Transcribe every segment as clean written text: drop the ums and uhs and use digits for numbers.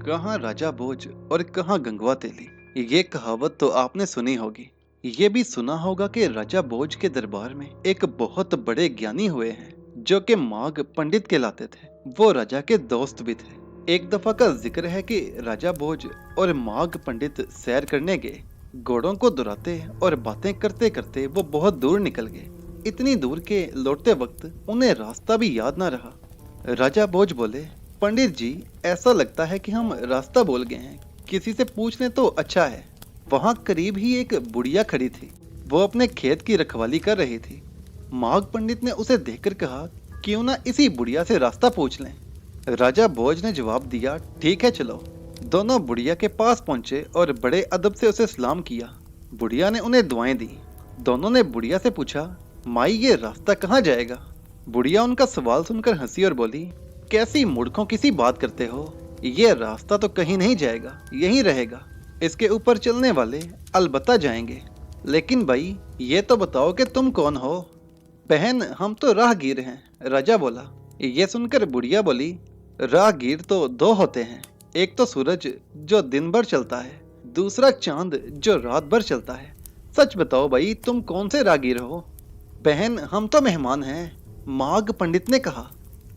कहाँ राजा भोज और कहाँ गंगवा तेली। ये कहावत तो आपने सुनी होगी। ये भी सुना होगा कि राजा भोज के दरबार में एक बहुत बड़े ज्ञानी हुए हैं जो कि माघ पंडित कहलाते थे। वो राजा के दोस्त भी थे। एक दफा का जिक्र है कि राजा भोज और माघ पंडित सैर करने गए। घोड़ों को दुराते और बातें करते करते वो बहुत दूर निकल गए। इतनी दूर के लौटते वक्त उन्हें रास्ता भी याद ना रहा। राजा भोज बोले, पंडित जी, ऐसा लगता है कि हम रास्ता भूल गए हैं, किसी से पूछ लें तो अच्छा है। वहां करीब ही एक बुढ़िया खड़ी थी। वो अपने खेत की रखवाली कर रही थी। माघ पंडित ने उसे देखकर कहा, क्यों ना इसी बुढ़िया से रास्ता पूछ लें। राजा भोज ने जवाब दिया, ठीक है चलो। दोनों बुढ़िया के पास पहुंचे और बड़े अदब से उसे सलाम किया। बुढ़िया ने उन्हें दुआएं दी। दोनों ने बुढ़िया से पूछा, माई ये रास्ता कहाँ जाएगा। बुढ़िया उनका सवाल सुनकर हंसी और बोली, कैसी मूर्खों किसी बात करते हो। ये रास्ता तो कहीं नहीं जाएगा, यहीं रहेगा। इसके ऊपर चलने वाले अलबत्ता जाएंगे। लेकिन भाई ये तो बताओ कि तुम कौन हो। बहन, हम तो राहगीर हैं, राजा बोला। ये सुनकर बुढ़िया बोली, राहगीर तो दो होते हैं, एक तो सूरज जो दिन भर चलता है, दूसरा चांद जो रात भर चलता है। सच बताओ भाई, तुम कौन से राहगीर हो। बहन, हम तो मेहमान हैं, माघ पंडित ने कहा।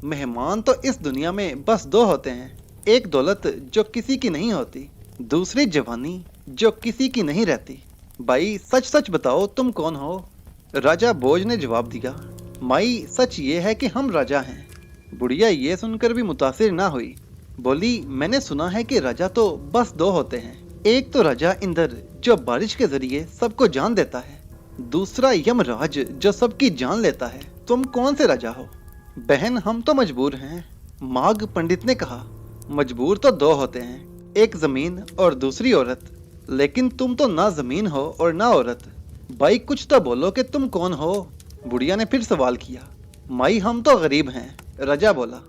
मेहमान तो इस दुनिया में बस दो होते हैं, एक दौलत जो किसी की नहीं होती, दूसरी जवानी जो किसी की नहीं रहती। भाई सच सच बताओ, तुम कौन हो। राजा भोज ने जवाब दिया, माई सच ये है कि हम राजा हैं। बुढ़िया ये सुनकर भी मुतासिर ना हुई। बोली, मैंने सुना है कि राजा तो बस दो होते हैं, एक तो राजा इंद्र जो बारिश के जरिए सबको जान देता है, दूसरा यमराज जो सबकी जान लेता है। तुम कौन से राजा हो। बहन, हम तो मजबूर हैं, माघ पंडित ने कहा। मजबूर तो दो होते हैं, एक जमीन और दूसरी औरत, लेकिन तुम तो ना जमीन हो और ना औरत। भाई कुछ तो बोलो कि तुम कौन हो। बुढ़िया ने फिर सवाल किया। माई हम तो गरीब हैं, राजा बोला।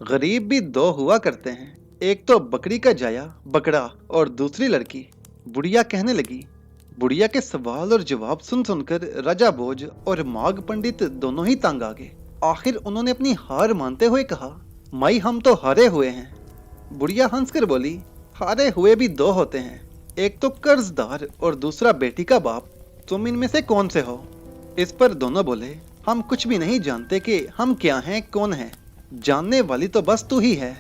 गरीब भी दो हुआ करते हैं, एक तो बकरी का जाया बकरा और दूसरी लड़की। बुढ़िया कहने लगी। बुढ़िया के सवाल और जवाब सुन सुनकर राजा भोज और माघ पंडित दोनों ही तंग आ गए। आखिर उन्होंने अपनी हार मानते हुए कहा, माई हम तो हारे हुए हैं। बुढ़िया हंसकर बोली, हारे हुए भी दो होते हैं, एक तो कर्जदार और दूसरा बेटी का बाप। तुम इनमें से कौन से हो। इस पर दोनों बोले, हम कुछ भी नहीं जानते कि हम क्या हैं कौन हैं, जानने वाली तो बस तू ही है।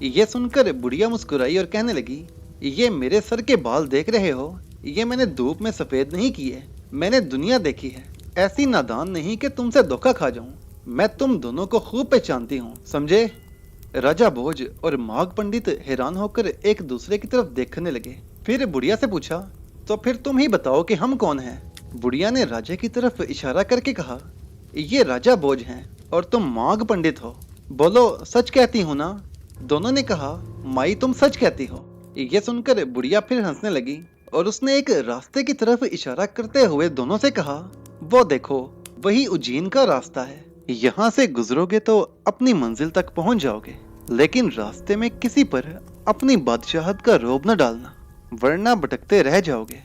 ये सुनकर बुढ़िया मुस्कुराई और कहने लगी, ये मेरे सर के बाल देख रहे हो, ये मैंने धूप में सफेद नहीं किए, मैंने दुनिया देखी है। ऐसी नादान नहीं कि तुमसे धोखा खा जाऊं। मैं तुम दोनों को खूब पहचानती हूँ, समझे। राजा भोज और माघ पंडित हैरान होकर एक दूसरे की तरफ देखने लगे। फिर बुढ़िया से पूछा, तो फिर तुम ही बताओ कि हम कौन हैं। बुढ़िया ने राजा की तरफ इशारा करके कहा, ये राजा भोज हैं और तुम माघ पंडित हो। बोलो, सच कहती हूँ ना। दोनों ने कहा, माई तुम सच कहती हो। ये सुनकर बुढ़िया फिर हंसने लगी और उसने एक रास्ते की तरफ इशारा करते हुए दोनों से कहा, वो देखो, वही उज्जैन का रास्ता है। यहाँ से गुजरोगे तो अपनी मंजिल तक पहुँच जाओगे, लेकिन रास्ते में किसी पर अपनी बादशाहत का रौब न डालना, वरना भटकते रह जाओगे।